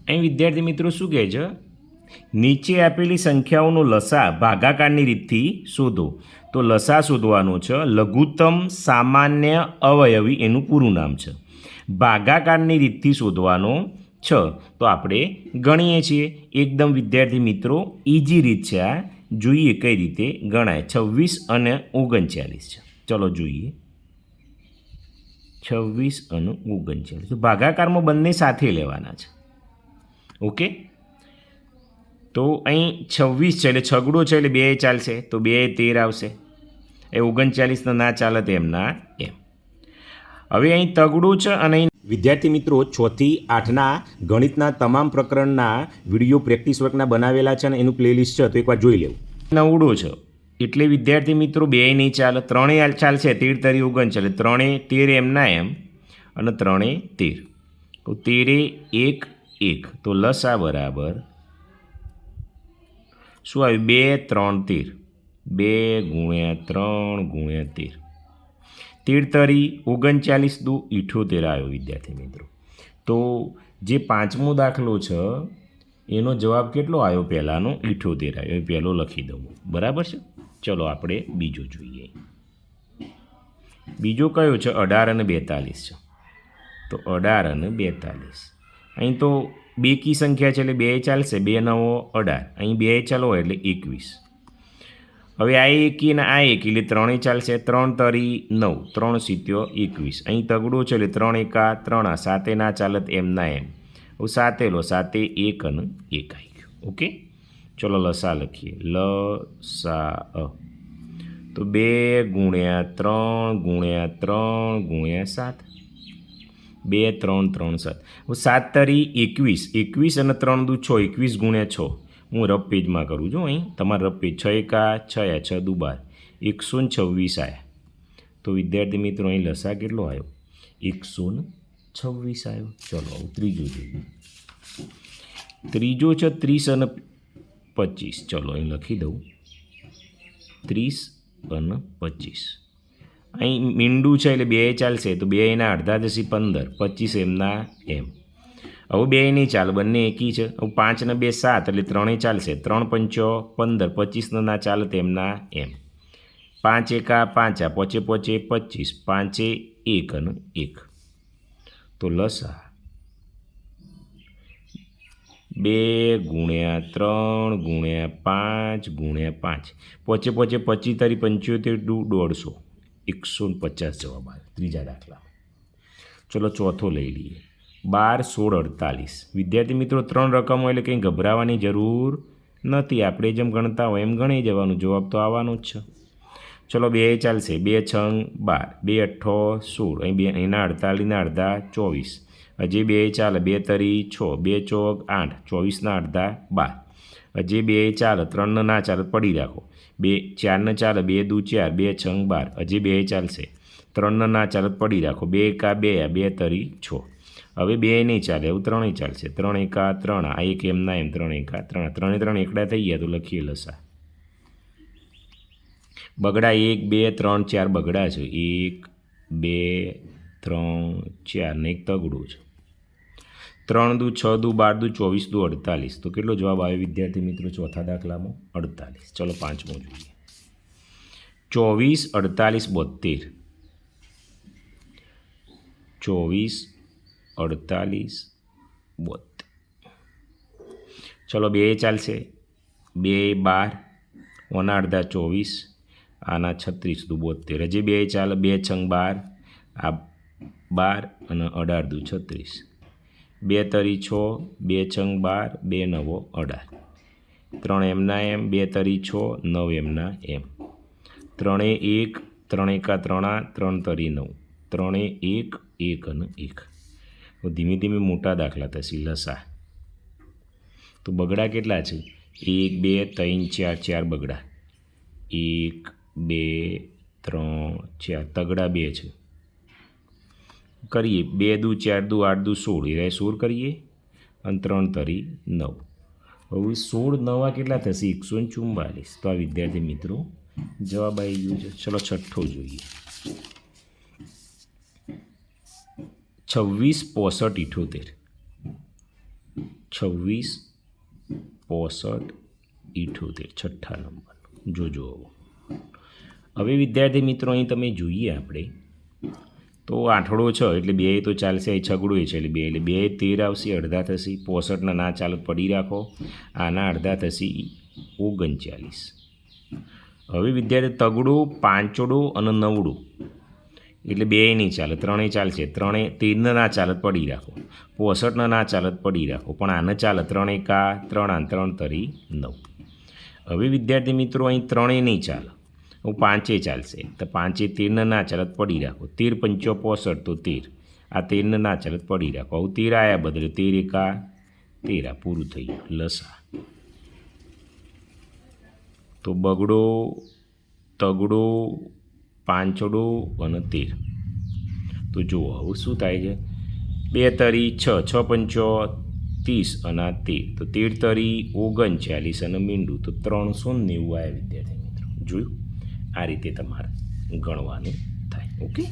અહીં વિદ્યાર્થી મિત્રો શું કહે છે, નીચે આપેલી સંખ્યાઓનો લસા ભાગાકારની રીતથી શોધો. તો લસા શોધવાનો છે. લઘુત્તમ સામાન્ય અવયવી એનું પૂરું નામ છે. ભાગાકારની રીતથી શોધવાનો છે. તો આપણે ગણીએ છીએ. એકદમ વિદ્યાર્થી મિત્રો ઇઝી રીત છે આ. જોઈએ કઈ રીતે ગણાય. 26 અને 39 છે. ચલો જોઈએ. 26 અને 39. તો ભાગાકારમાં બંને સાથે લેવાના છે. ઓકે, તો અહીં 26 છે એટલે છગડો છે એટલે 2 ચાલશે, તો 2 13 આવશે. એ 39 ના ચાલે તેમના એમ. હવે અહીં તગડું છે અને અહીં વિદ્યાર્થી મિત્રો 6 થી 8ના ગણિતના તમામ પ્રકરણના વિડીયો પ્રેક્ટિસ વર્કના બનાવેલા છે અને એનું પ્લેલિસ્ટ છે, તો એકવાર જોઈ લેવું. નવડો છે એટલે વિદ્યાર્થી મિત્રો 2 નહીં ચાલે, 3 ચાલશે. 13 તરી 39 એટલે 3 13 એમના એમ અને 3 13. તો 13 1 1. તો લસા બરાબર શું આવ્યું? 2 3 13. 2 × 3 × 13. 13 તરી 39 દુ 78 આવ્યો વિદ્યાર્થી મિત્રો. તો જે પાંચમો દાખલો છે એનો જવાબ કેટલો આવ્યો? પહેલાંનો 78 આવ્યો. એ પહેલો લખી દઉં, બરાબર છે. ચલો આપણે બીજો જોઈએ. બીજો કયો છે? 18 અને 42 છે. તો 18 અને 42. અહીં તો બેકી સંખ્યા છે એટલે 2 ચાલશે. 2 9 18. અહીં 2 ચાલો એટલે 21. હવે આ એકી અને આ એકી એટલે 3 ચાલશે. 3 તરી 9, 3 7 21. અહીં તગડો છે એટલે 3 એકા 3 7 ના ચાલત એમના એમ. હવે 7 લો, 7 1 અને 1 આવી ગયું. ઓકે, ચલો લસા લખીએ. લસા તો 2 × 3 × 3 × 7. 2 3 3 7. હવે 7 તરી 21. 21 અને 3 દુ 6. 21 × 6. હું રફ પેજમાં કરું છું. અહીં તમારે રફ પેજ 6 એકા 6 6 દુ 12. 126 આવ્યા. તો વિદ્યાર્થી મિત્રો અહીં લસા કેટલો આવ્યો? 126 આવ્યો. ચલો ત્રીજો જોઈએ. ત્રીજો છે 30 અને 25. ચલો અહીં લખી દઉં 30 અને 25. અહીં મીંડું છે એટલે 2 ચાલશે. તો 2 એના અડધા થશે 15. 25 એમના એમ. હવે 2 નહીં ચાલે, બંને એકી છે. હવે 5 ને 2 7 એટલે 3 ચાલશે. 3 5 15. 25 ના ચાલે તેમના એમ. 5 એકા 5 પોચે 25. 5 1 અને 1. તો લસા 2 × 3 × 5 × 5. પોચે 25 તરી 75 દુ 150. 150 જવાબ આવે ત્રીજા દાખલામાં. ચલો ચોથો લઈ લઈએ. 12 16 48. વિદ્યાર્થી મિત્રો 3 રકમો એટલે કંઈ ગભરાવાની જરૂર નથી. આપણે જેમ ગણતા હોય એમ ગણી જવાનું. જવાબ તો આવવાનો જ છે. ચલો 2 ચાલશે. 2 6 12. 2 8 16. અહીં એના 48 ના અડધા 24. હજી 2 ચાલે. 2 તરી 6. 2 ચોક 8. 24 ના અડધા 12. હજી 2 ચાલે. 3 ના ચાલે પડી રાખો. 2 4 ને ચાલે. 2 દુ 4. 2 6 12. હજી 2 ચાલશે. 3 ના ચાલે પડી રાખો. 2 એકા 2. 2 તરી 6. હવે 2 નહીં ચાલે. એવું 3 ચાલશે. 3 એકા 3. આ એક એમના એમ. 3 એકા 3. 3 3 એકડા થઈ ગયા. તો લખીએ લસા. બગડા 1 2 3 4 બગડા છે. 1 2 3 4 ને એક તગડું છે. 3 દુ 6 દુ 12 દુ 24 દુ 48. તો કેટલો જવાબ આવ્યો વિદ્યાર્થી મિત્રો ચોથા દાખલામાં? 48. ચલો પાંચમો જોઈએ. 24 48 72. 24 48 72. ચલો 2 ચાલશે. 2 12. ઓના અડધા 24. આના 36 દુ 72. હજી 2 ચાલે. 2 6 12. આ 12 અને 18 દુ 36. 2 તરી 6. 2 6 12. 2 9 18. 3 એમના એમ. 2 તરી 6. 9 એમના એમ. 3 1. 3 એકા 3. 3 તરી 9. 3 1 1 અને 1. તો ધીમે ધીમે મોટા દાખલા થશે. લસા તો બગડા કેટલા છે? 1 2 3 4 4 બગડા. 1 2 3 4. તગડા 2 છે. કરીએ 2 દુ 4 દુ 8 દુ 16. એ 16 કરીએ અને 3 તરી 9. હવે 16 9 કેટલા થશે? 144. તો આ વિદ્યાર્થી મિત્રો જવાબ આવી ગયો છે. ચલો છઠ્ઠો જોઈએ. 26 65 78. 26, 65, 78 છઠ્ઠા નંબર જોજો. હવે વિદ્યાર્થી મિત્રો અહીં તમે જોઈએ આપણે તો આઠડો 6 એટલે 2 તો ચાલશે, અહીં છગડો છે એટલે 2 13 આવશે, અડધા થશે. 65ના ના ચાલત પડી રાખો, આના અડધા થશે 39. હવે વિદ્યાર્થી તગડો, પાંચડો અને નવડો એટલે 2 નહીં ચાલે, 3 ચાલશે. 13ના ના ચાલત પડી રાખો, 65ના ના ચાલત પડી રાખો, પણ આને ચાલે. 3 એકા 3 આન 3 તરી 9. હવે વિદ્યાર્થી મિત્રો અહીં 3 નહીં ચાલે, હું 5 ચાલશે. તો 5 13ના ના ચાલત પડી રાખો. 13 પંચો 65 તો 13, આ 13ના ના ચાલત પડી રાખો. હવે 13 આયા બદલે 13 એકા 13, પૂરું થઈ ગયું લસા. તો બગડો, તગડો, પાંચડો અને 13. તો જુઓ હવે શું થાય છે, 2 તરી 6, 6 પંચો 30 અને 13, તો 13 તરી 39 અને મીંડું તો 390 આવ્યા વિદ્યાર્થી મિત્રો. જોયું, આ રીતે તમારે ગણવાનું થાય. ઓકે.